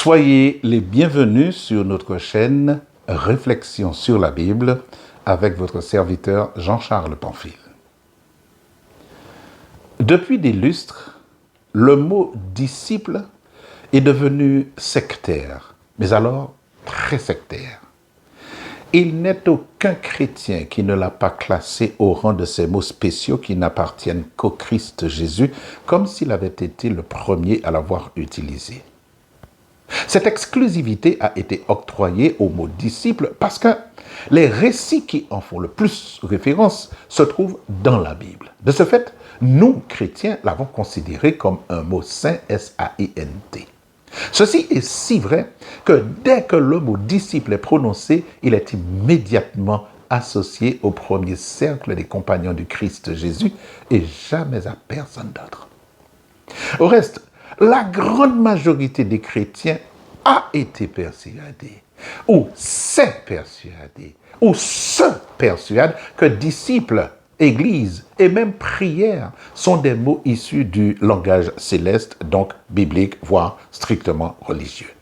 Soyez les bienvenus sur notre chaîne Réflexions sur la Bible avec votre serviteur Jean-Charles Pamphile. Depuis des lustres, le mot disciple est devenu sectaire, mais alors très sectaire. Il n'est aucun chrétien qui ne l'a pas classé au rang de ces mots spéciaux qui n'appartiennent qu'au Christ Jésus, comme s'il avait été le premier à l'avoir utilisé. Cette exclusivité a été octroyée au mot disciple parce que les récits qui en font le plus référence se trouvent dans la Bible. De ce fait, nous, chrétiens, l'avons considéré comme un mot saint, S-A-I-N-T. Ceci est si vrai que dès que le mot disciple est prononcé, il est immédiatement associé au premier cercle des compagnons du Christ Jésus et jamais à personne d'autre. Au reste, la grande majorité des chrétiens a été persuadée, ou s'est persuadée, ou se persuade que disciple, église et même prière sont des mots issus du langage céleste, donc biblique, voire strictement religieux.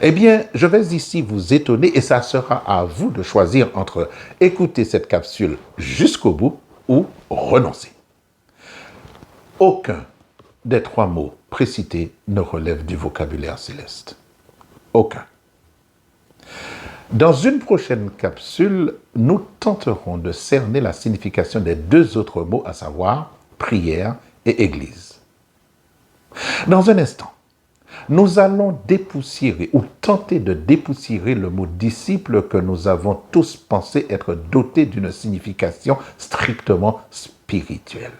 Eh bien, je vais ici vous étonner et ça sera à vous de choisir entre écouter cette capsule jusqu'au bout ou renoncer. Aucun des trois mots précités ne relève du vocabulaire céleste. Aucun. Dans une prochaine capsule, nous tenterons de cerner la signification des deux autres mots, à savoir prière et église. Dans un instant, nous allons dépoussiérer ou tenter de dépoussiérer le mot disciple que nous avons tous pensé être doté d'une signification strictement spirituelle.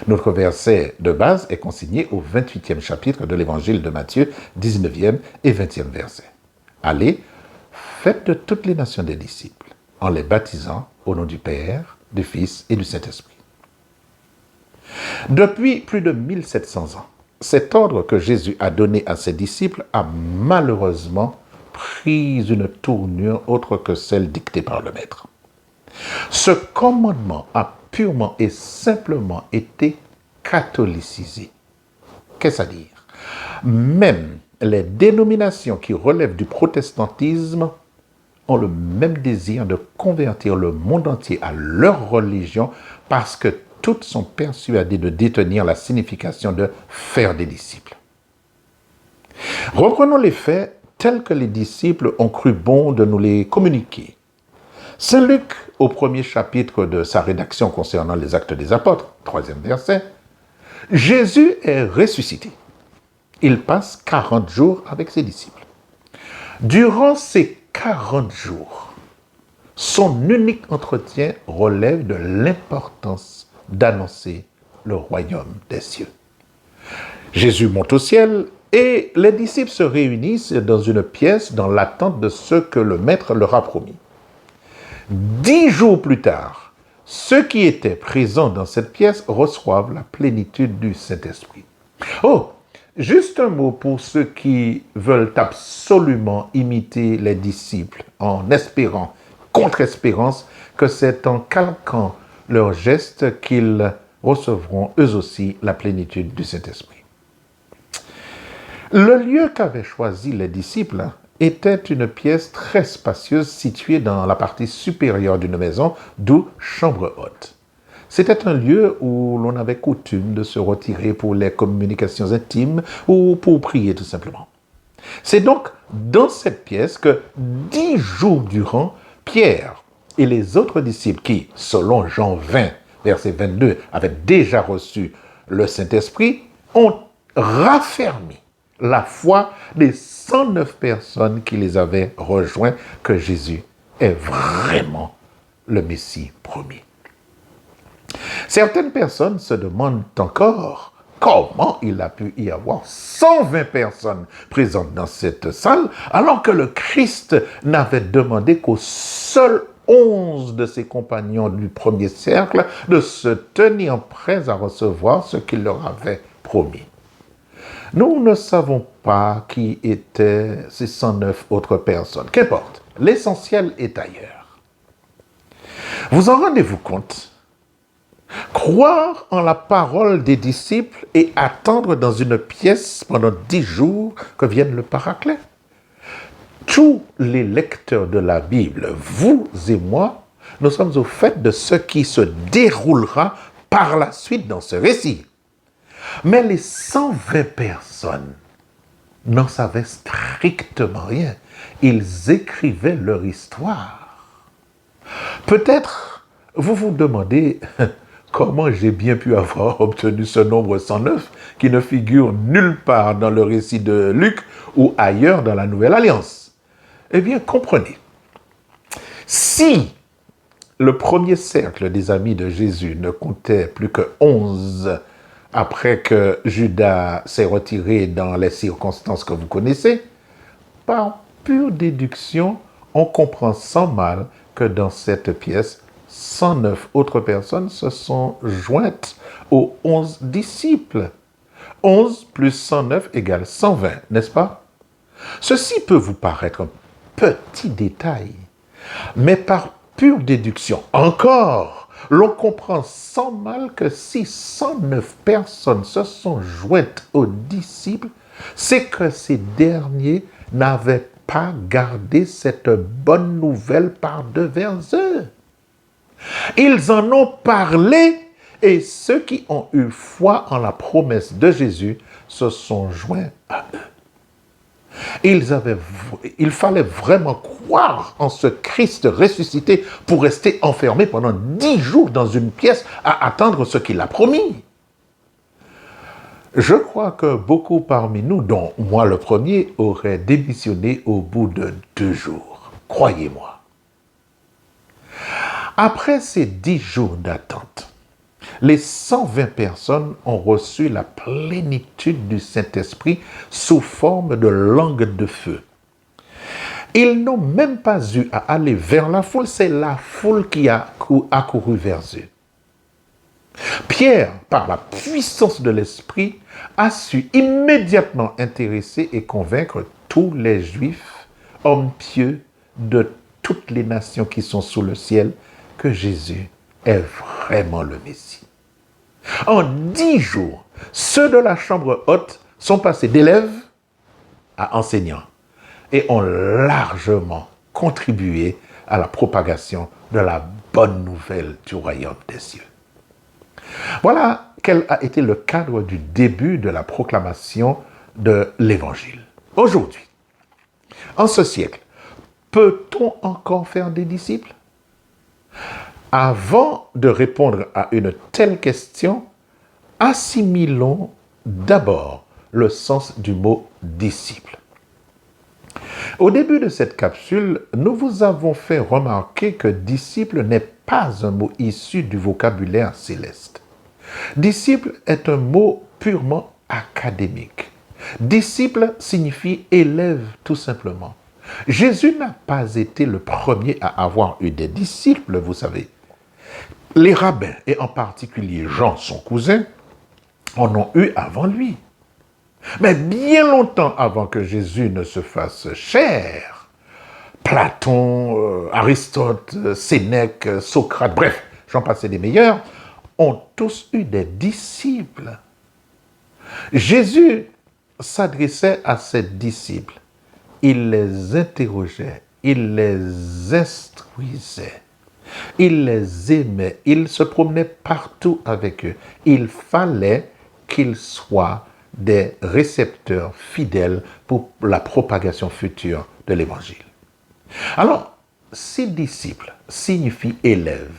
Notre verset de base est consigné au 28e chapitre de l'évangile de Matthieu, 19e et 20e verset. Allez, faites de toutes les nations des disciples, en les baptisant au nom du Père, du Fils et du Saint-Esprit. Depuis plus de 1700 ans, cet ordre que Jésus a donné à ses disciples a malheureusement pris une tournure autre que celle dictée par le Maître. Ce commandement a purement et simplement été catholicisé. Qu'est-ce à dire? Même les dénominations qui relèvent du protestantisme ont le même désir de convertir le monde entier à leur religion parce que toutes sont persuadées de détenir la signification de faire des disciples. Reprenons les faits tels que les disciples ont cru bon de nous les communiquer. Saint Luc, au premier chapitre de sa rédaction concernant les Actes des Apôtres, 3e verset, Jésus est ressuscité. Il passe 40 jours avec ses disciples. Durant ces 40 jours, son unique entretien relève de l'importance d'annoncer le royaume des cieux. Jésus monte au ciel et les disciples se réunissent dans une pièce dans l'attente de ce que le Maître leur a promis. 10 jours plus tard, ceux qui étaient présents dans cette pièce reçoivent la plénitude du Saint-Esprit. Oh, juste un mot pour ceux qui veulent absolument imiter les disciples en espérant, contre espérance, que c'est en calquant leurs gestes qu'ils recevront eux aussi la plénitude du Saint-Esprit. Le lieu qu'avaient choisi les disciples était une pièce très spacieuse située dans la partie supérieure d'une maison, d'où chambre haute. C'était un lieu où l'on avait coutume de se retirer pour les communications intimes ou pour prier tout simplement. C'est donc dans cette pièce que 10 jours durant, Pierre et les autres disciples qui, selon Jean 20, verset 22, avaient déjà reçu le Saint-Esprit, ont raffermi la foi des 109 personnes qui les avaient rejoints, que Jésus est vraiment le Messie promis. Certaines personnes se demandent encore comment il a pu y avoir 120 personnes présentes dans cette salle, alors que le Christ n'avait demandé qu'aux seuls 11 de ses compagnons du premier cercle de se tenir prêts à recevoir ce qu'il leur avait promis. Nous ne savons pas qui étaient ces 109 autres personnes. Qu'importe, l'essentiel est ailleurs. Vous en rendez-vous compte? Croire en la parole des disciples et attendre dans une pièce pendant 10 jours que vienne le Paraclet. Tous les lecteurs de la Bible, vous et moi, nous sommes au fait de ce qui se déroulera par la suite dans ce récit. Mais les 120 personnes n'en savaient strictement rien. Ils écrivaient leur histoire. Peut-être vous vous demandez comment j'ai bien pu avoir obtenu ce nombre 109 qui ne figure nulle part dans le récit de Luc ou ailleurs dans la Nouvelle Alliance. Eh bien, comprenez, si le premier cercle des amis de Jésus ne comptait plus que 11 après que Judas s'est retiré dans les circonstances que vous connaissez, par pure déduction, on comprend sans mal que dans cette pièce, 109 autres personnes se sont jointes aux 11 disciples. 11 plus 109 égale 120, n'est-ce pas? Ceci peut vous paraître un petit détail, mais par pure déduction, encore, l'on comprend sans mal que si 109 personnes se sont jointes aux disciples, c'est que ces derniers n'avaient pas gardé cette bonne nouvelle par devers eux. Ils en ont parlé et ceux qui ont eu foi en la promesse de Jésus se sont joints à eux. Il fallait vraiment croire en ce Christ ressuscité pour rester enfermé pendant 10 jours dans une pièce à attendre ce qu'il a promis. Je crois que beaucoup parmi nous, dont moi le premier, auraient démissionné au bout de 2 jours. Croyez-moi. Après ces 10 jours d'attente, les 120 personnes ont reçu la plénitude du Saint-Esprit sous forme de langue de feu. Ils n'ont même pas eu à aller vers la foule, c'est la foule qui a accouru vers eux. Pierre, par la puissance de l'Esprit, a su immédiatement intéresser et convaincre tous les Juifs, hommes pieux de toutes les nations qui sont sous le ciel, que Jésus est vraiment le Messie. En 10 jours, ceux de la chambre haute sont passés d'élèves à enseignants et ont largement contribué à la propagation de la bonne nouvelle du royaume des cieux. Voilà quel a été le cadre du début de la proclamation de l'Évangile. Aujourd'hui, en ce siècle, peut-on encore faire des disciples? Avant de répondre à une telle question, assimilons d'abord le sens du mot « disciple ». Au début de cette capsule, nous vous avons fait remarquer que « disciple » n'est pas un mot issu du vocabulaire céleste. Disciple est un mot purement académique. Disciple signifie élève tout simplement. Jésus n'a pas été le premier à avoir eu des disciples, vous savez. Les rabbins, et en particulier Jean, son cousin, en ont eu avant lui. Mais bien longtemps avant que Jésus ne se fasse chair, Platon, Aristote, Sénèque, Socrate, bref, j'en passais des meilleurs, ont tous eu des disciples. Jésus s'adressait à ses disciples. Il les interrogeait, il les instruisait, il les aimait, il se promenait partout avec eux. Il fallait qu'ils soient des récepteurs fidèles pour la propagation future de l'Évangile. Alors, si disciple signifie élève,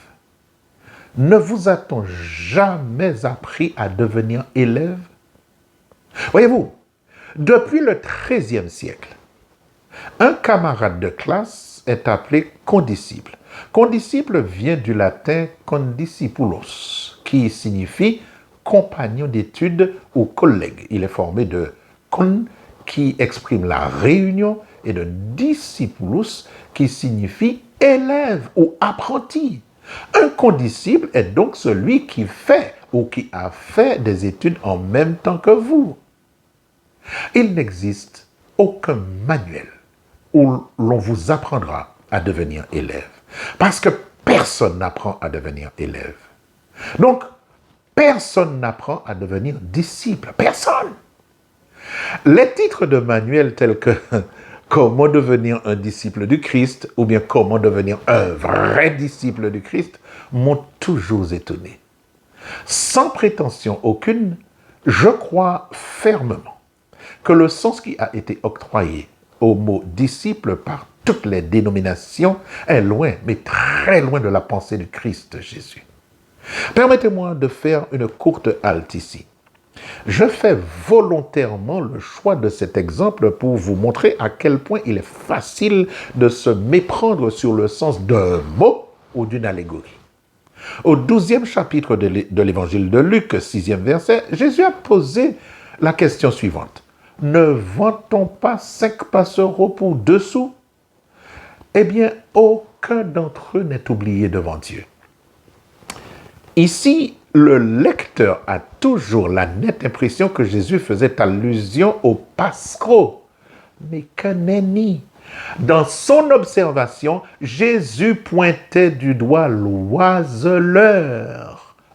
ne vous a-t-on jamais appris à devenir élève? Voyez-vous, depuis le XIIIe siècle, un camarade de classe est appelé condisciple. Condisciple vient du latin condiscipulos, qui signifie compagnon d'études ou collègue. Il est formé de con, qui exprime la réunion, et de discipulus, qui signifie élève ou apprenti. Un condisciple est donc celui qui fait ou qui a fait des études en même temps que vous. Il n'existe aucun manuel où l'on vous apprendra à devenir élève. Parce que personne n'apprend à devenir élève. Donc, personne n'apprend à devenir disciple. Personne. Les titres de manuels tels que Comment devenir un disciple du Christ ou bien Comment devenir un vrai disciple du Christ m'ont toujours étonné. Sans prétention aucune, je crois fermement que le sens qui a été octroyé au mot disciple par toutes les dénominations est loin, mais très loin de la pensée du Christ Jésus. Permettez-moi de faire une courte halte ici. Je fais volontairement le choix de cet exemple pour vous montrer à quel point il est facile de se méprendre sur le sens d'un mot ou d'une allégorie. Au 12e chapitre de l'évangile de Luc, 6e verset, Jésus a posé la question suivante. Ne vend-on pas 5 passereaux pour 2 sous? Eh bien, aucun d'entre eux n'est oublié devant Dieu. Ici, le lecteur a toujours la nette impression que Jésus faisait allusion aux passereaux. Mais que nenni! Dans son observation, Jésus pointait du doigt l'oiseleur.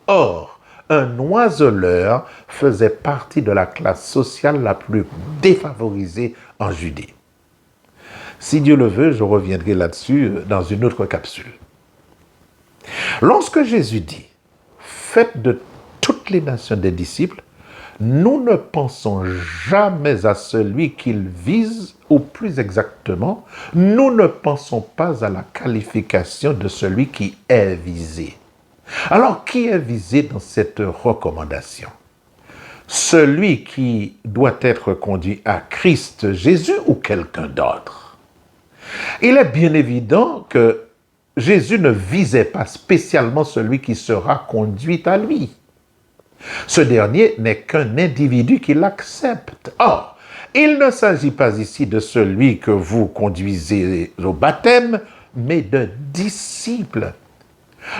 Or, un oiseleur faisait partie de la classe sociale la plus défavorisée en Judée. Si Dieu le veut, je reviendrai là-dessus dans une autre capsule. Lorsque Jésus dit faites de toutes les nations des disciples, nous ne pensons jamais à celui qu'il vise, ou plus exactement, nous ne pensons pas à la qualification de celui qui est visé. Alors, qui est visé dans cette recommandation? Celui qui doit être conduit à Christ Jésus ou quelqu'un d'autre? Il est bien évident que Jésus ne visait pas spécialement celui qui sera conduit à lui. Ce dernier n'est qu'un individu qui l'accepte. Or, il ne s'agit pas ici de celui que vous conduisez au baptême, mais de disciple.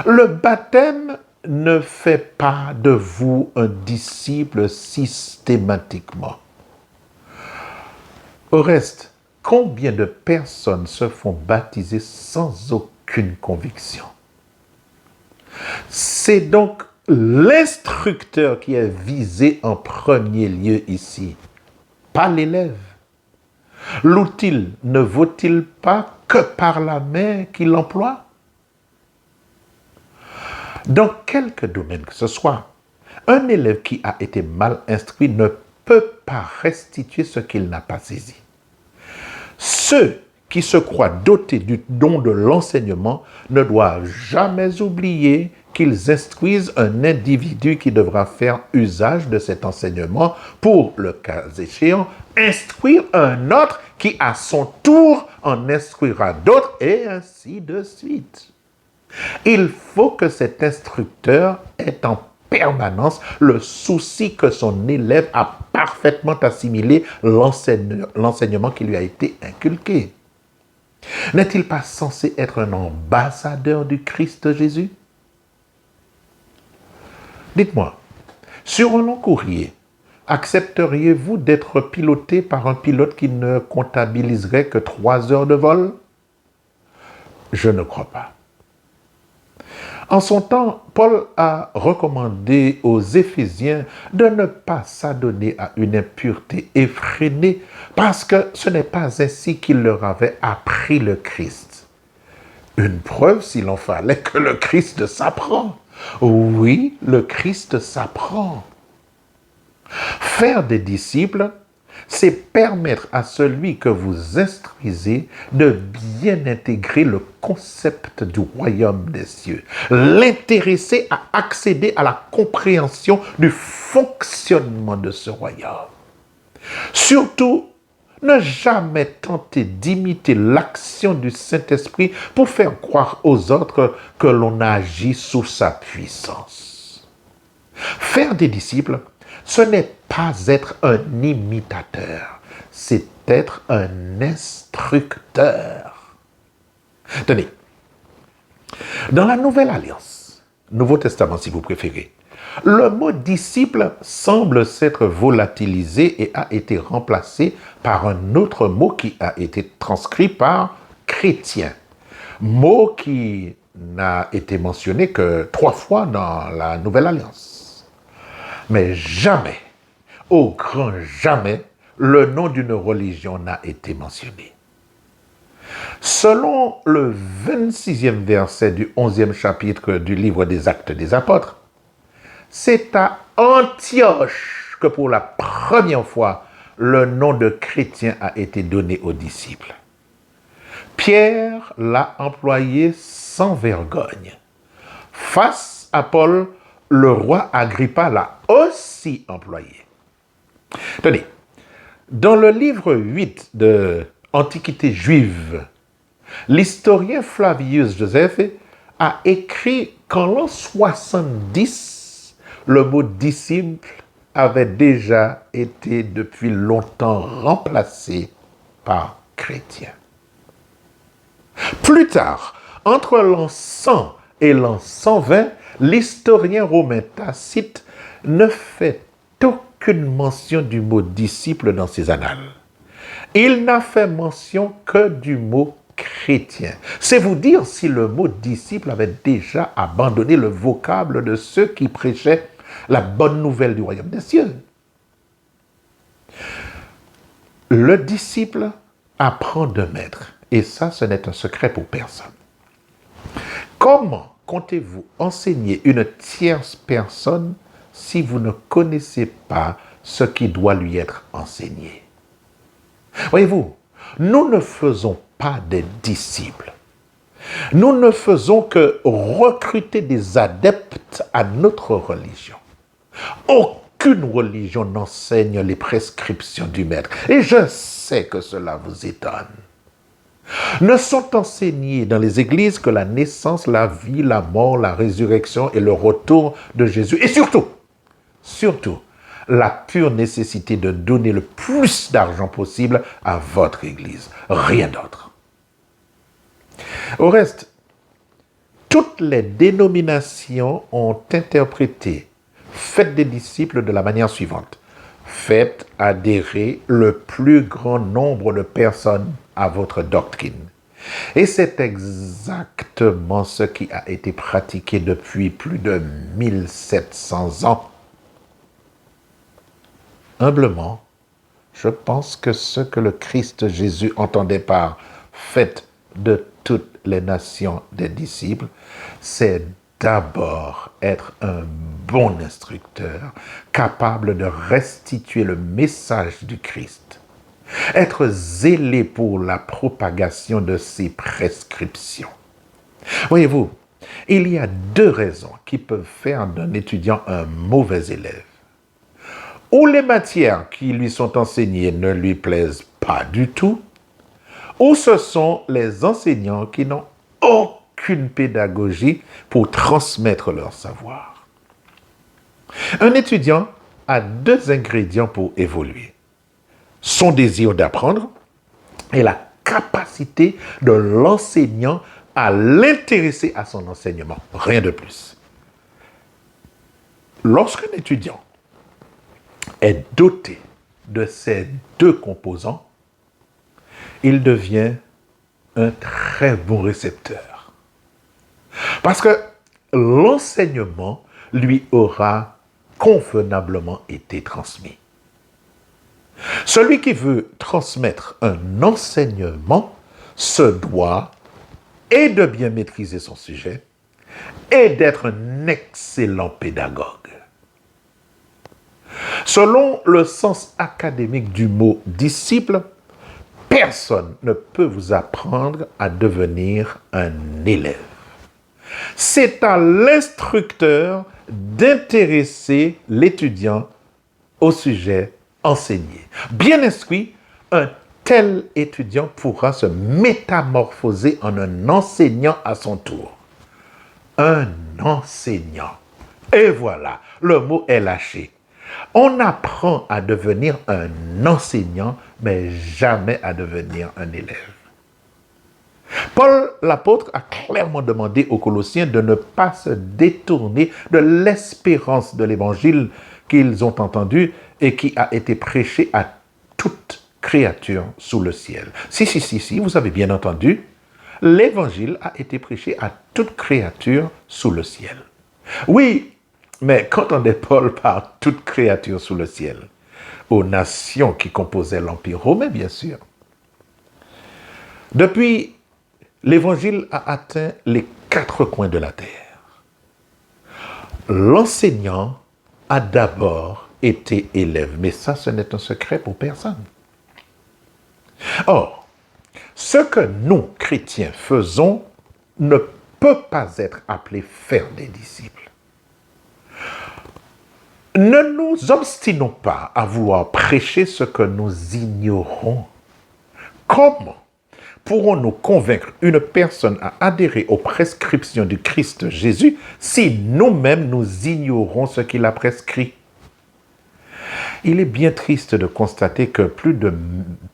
Le baptême ne fait pas de vous un disciple systématiquement. Au reste, combien de personnes se font baptiser sans aucune conviction? C'est donc l'instructeur qui est visé en premier lieu ici, pas l'élève. L'outil ne vaut-il pas que par la main qu'il emploie? Dans quelque domaine que ce soit, un élève qui a été mal instruit ne peut pas restituer ce qu'il n'a pas saisi. Ceux qui se croient dotés du don de l'enseignement ne doivent jamais oublier qu'ils instruisent un individu qui devra faire usage de cet enseignement pour, le cas échéant, instruire un autre qui, à son tour, en instruira d'autres, et ainsi de suite. Il faut que cet instructeur ait en permanence le souci que son élève a parfaitement assimilé l'enseignement qui lui a été inculqué. N'est-il pas censé être un ambassadeur du Christ Jésus? Dites-moi, sur un long courrier, accepteriez-vous d'être piloté par un pilote qui ne comptabiliserait que 3 heures de vol? Je ne crois pas. En son temps, Paul a recommandé aux Éphésiens de ne pas s'adonner à une impureté effrénée parce que ce n'est pas ainsi qu'il leur avait appris le Christ. Une preuve, s'il en fallait, que le Christ s'apprend. Oui, le Christ s'apprend. Faire des disciples, c'est permettre à celui que vous instruisez de bien intégrer le concept du royaume des cieux, l'intéresser à accéder à la compréhension du fonctionnement de ce royaume. Surtout, ne jamais tenter d'imiter l'action du Saint-Esprit pour faire croire aux autres que l'on agit sous sa puissance. Faire des disciples, ce n'est pas être un imitateur, c'est être un instructeur. Tenez, dans la Nouvelle Alliance, Nouveau Testament si vous préférez, le mot disciple semble s'être volatilisé et a été remplacé par un autre mot qui a été transcrit par chrétien, mot qui n'a été mentionné que 3 fois dans la Nouvelle Alliance. Mais jamais, au grand jamais, le nom d'une religion n'a été mentionné. Selon le 26e verset du 11e chapitre du livre des Actes des Apôtres, c'est à Antioche que pour la première fois, le nom de chrétien a été donné aux disciples. Pierre l'a employé sans vergogne. Face à Paul, le roi Agrippa l'a aussi employé. Tenez, dans le livre 8 de Antiquité juive, l'historien Flavius Joseph a écrit qu'en l'an 70, le mot disciple avait déjà été depuis longtemps remplacé par chrétien. Plus tard, entre l'an 100 et l'an 120, l'historien romain Tacite ne fait aucune mention du mot disciple dans ses annales. Il n'a fait mention que du mot chrétien. C'est vous dire si le mot disciple avait déjà abandonné le vocable de ceux qui prêchaient la bonne nouvelle du royaume des cieux. Le disciple apprend de maître, et ça, ce n'est un secret pour personne. Comment comptez-vous enseigner une tierce personne si vous ne connaissez pas ce qui doit lui être enseigné? Voyez-vous, nous ne faisons pas des disciples. Nous ne faisons que recruter des adeptes à notre religion. Aucune religion n'enseigne les prescriptions du maître. Et je sais que cela vous étonne. Ne sont enseignés dans les églises que la naissance, la vie, la mort, la résurrection et le retour de Jésus. Et surtout, la pure nécessité de donner le plus d'argent possible à votre église. Rien d'autre. Au reste, toutes les dénominations ont interprété « faites des disciples » de la manière suivante. Faites adhérer le plus grand nombre de personnes à votre doctrine. Et c'est exactement ce qui a été pratiqué depuis plus de 1700 ans. Humblement, je pense que ce que le Christ Jésus entendait par « faites de toutes les nations des disciples », c'est d'abord être un bon instructeur, capable de restituer le message du Christ, être zélé pour la propagation de ses prescriptions. Voyez-vous, il y a 2 raisons qui peuvent faire d'un étudiant un mauvais élève. Ou les matières qui lui sont enseignées ne lui plaisent pas du tout, ou ce sont les enseignants qui n'ont aucune pédagogie pour transmettre leur savoir. Un étudiant a 2 ingrédients pour évoluer. Son désir d'apprendre et la capacité de l'enseignant à l'intéresser à son enseignement. Rien de plus. Lorsqu'un étudiant est doté de ces 2 composants, il devient un très bon récepteur. Parce que l'enseignement lui aura convenablement été transmis. Celui qui veut transmettre un enseignement se doit et de bien maîtriser son sujet et d'être un excellent pédagogue. Selon le sens académique du mot « disciple », personne ne peut vous apprendre à devenir un élève. C'est à l'instructeur d'intéresser l'étudiant au sujet enseigné. Bien instruit, un tel étudiant pourra se métamorphoser en un enseignant à son tour. Un enseignant. Et voilà, le mot est lâché. On apprend à devenir un enseignant, mais jamais à devenir un élève. Paul l'apôtre a clairement demandé aux Colossiens de ne pas se détourner de l'espérance de l'évangile qu'ils ont entendu et qui a été prêché à toute créature sous le ciel. Si, vous avez bien entendu, L'évangile a été prêché à toute créature sous le ciel. Oui, mais qu'entendait Paul par toute créature sous le ciel? Aux nations qui composaient l'Empire romain, bien sûr. Depuis, l'évangile a atteint les quatre coins de la terre. L'enseignant a d'abord été élève, mais ça, ce n'est un secret pour personne. Or, ce que nous, chrétiens, faisons ne peut pas être appelé faire des disciples. Ne nous obstinons pas à vouloir prêcher ce que nous ignorons. Comment pourrons-nous convaincre une personne à adhérer aux prescriptions du Christ Jésus si nous-mêmes nous ignorons ce qu'il a prescrit? Il est bien triste de constater que plus de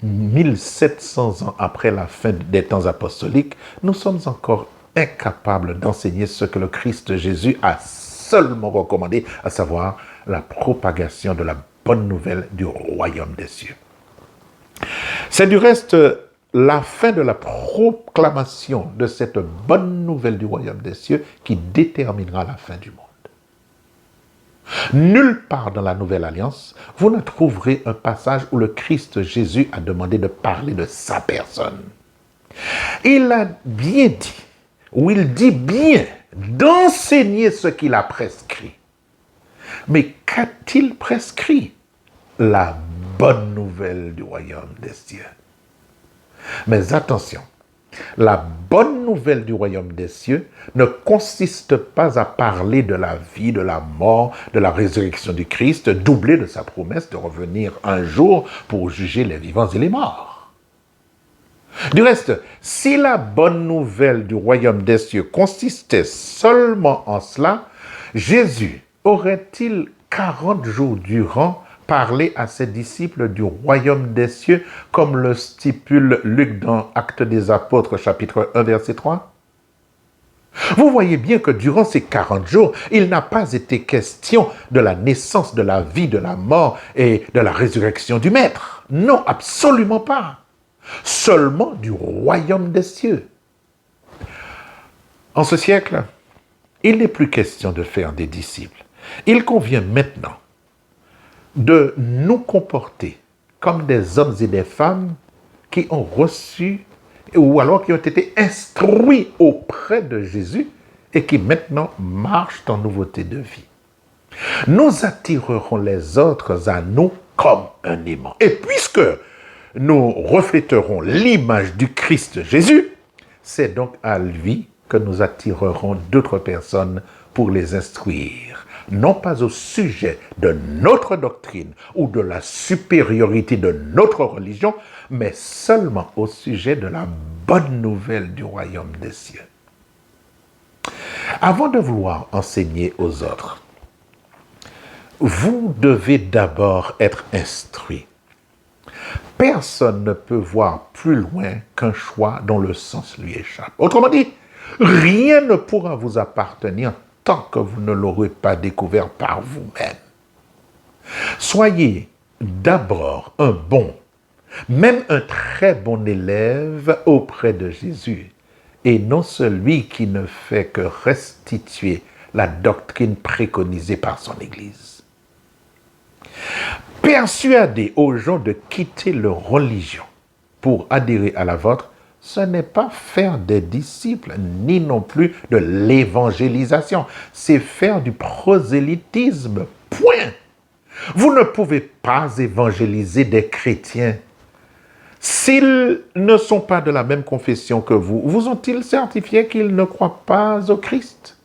1700 ans après la fin des temps apostoliques, nous sommes encore incapables d'enseigner ce que le Christ Jésus a seulement recommandé, à savoir la propagation de la bonne nouvelle du royaume des cieux. C'est du reste la fin de la proclamation de cette bonne nouvelle du royaume des cieux qui déterminera la fin du monde. Nulle part dans la Nouvelle Alliance, vous ne trouverez un passage où le Christ Jésus a demandé de parler de sa personne. Il a bien dit, ou il dit bien, d'enseigner ce qu'il a prescrit. Mais qu'a-t-il prescrit? La bonne nouvelle du royaume des cieux. Mais attention, la bonne nouvelle du royaume des cieux ne consiste pas à parler de la vie, de la mort, de la résurrection du Christ, doublée de sa promesse de revenir un jour pour juger les vivants et les morts. Du reste, si la bonne nouvelle du royaume des cieux consistait seulement en cela, Jésus aurait-il 40 jours durant parler à ses disciples du royaume des cieux, comme le stipule Luc dans Actes des Apôtres, chapitre 1, verset 3? Vous voyez bien que durant ces 40 jours, il n'a pas été question de la naissance, de la vie, de la mort et de la résurrection du Maître. Non, absolument pas. Seulement du royaume des cieux. En ce siècle, il n'est plus question de faire des disciples. Il convient maintenant de nous comporter comme des hommes et des femmes qui ont reçu ou alors qui ont été instruits auprès de Jésus et qui maintenant marchent en nouveauté de vie. Nous attirerons les autres à nous comme un aimant. Et puisque nous refléterons l'image du Christ Jésus, c'est donc à lui que nous attirerons d'autres personnes pour les instruire. Non pas au sujet de notre doctrine ou de la supériorité de notre religion, mais seulement au sujet de la bonne nouvelle du royaume des cieux. Avant de vouloir enseigner aux autres, vous devez d'abord être instruit. Personne ne peut voir plus loin qu'un choix dont le sens lui échappe. Autrement dit, rien ne pourra vous appartenir tant que vous ne l'aurez pas découvert par vous-même. Soyez d'abord un bon, même un très bon élève auprès de Jésus, et non celui qui ne fait que restituer la doctrine préconisée par son Église. Persuader aux gens de quitter leur religion pour adhérer à la vôtre, ce n'est pas faire des disciples, ni non plus de l'évangélisation. C'est faire du prosélytisme, point. Vous ne pouvez pas évangéliser des chrétiens. S'ils ne sont pas de la même confession que vous ont-ils certifié qu'ils ne croient pas au Christ?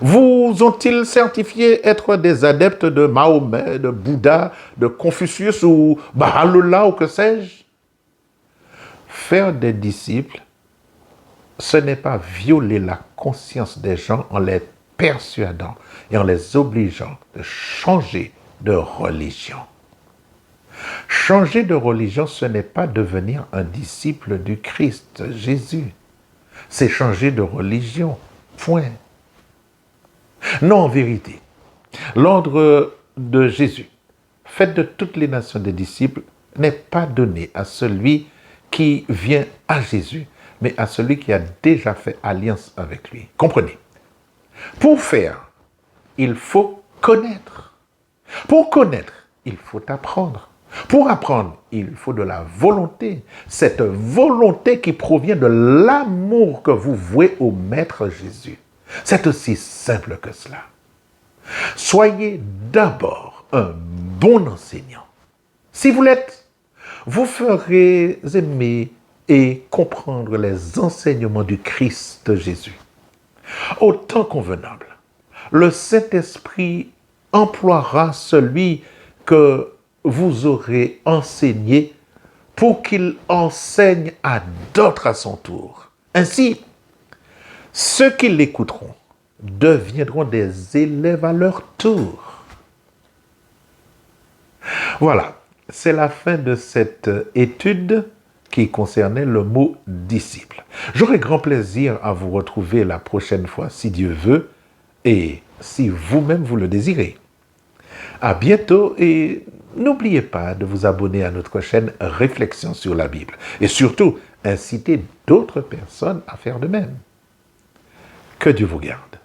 Vous ont-ils certifié être des adeptes de Mahomet, de Bouddha, de Confucius ou Baha'u'llah ou que sais-je? Faire des disciples, ce n'est pas violer la conscience des gens en les persuadant et en les obligeant de changer de religion. Changer de religion, ce n'est pas devenir un disciple du Christ Jésus. C'est changer de religion, point. Non, en vérité, l'ordre de Jésus, faites de toutes les nations des disciples, n'est pas donné à celui qui vient à Jésus, mais à celui qui a déjà fait alliance avec lui. Comprenez. Pour faire, il faut connaître. Pour connaître, il faut apprendre. Pour apprendre, il faut de la volonté. Cette volonté qui provient de l'amour que vous vouez au Maître Jésus. C'est aussi simple que cela. Soyez d'abord un bon enseignant. Si vous l'êtes, vous ferez aimer et comprendre les enseignements du Christ Jésus. Au temps convenable, le Saint-Esprit emploiera celui que vous aurez enseigné pour qu'il enseigne à d'autres à son tour. Ainsi, ceux qui l'écouteront deviendront des élèves à leur tour. Voilà, c'est la fin de cette étude qui concernait le mot disciple. J'aurai grand plaisir à vous retrouver la prochaine fois, si Dieu veut, et si vous-même vous le désirez. À bientôt et n'oubliez pas de vous abonner à notre chaîne Réflexions sur la Bible. Et surtout, inciter d'autres personnes à faire de même. Que Dieu vous garde.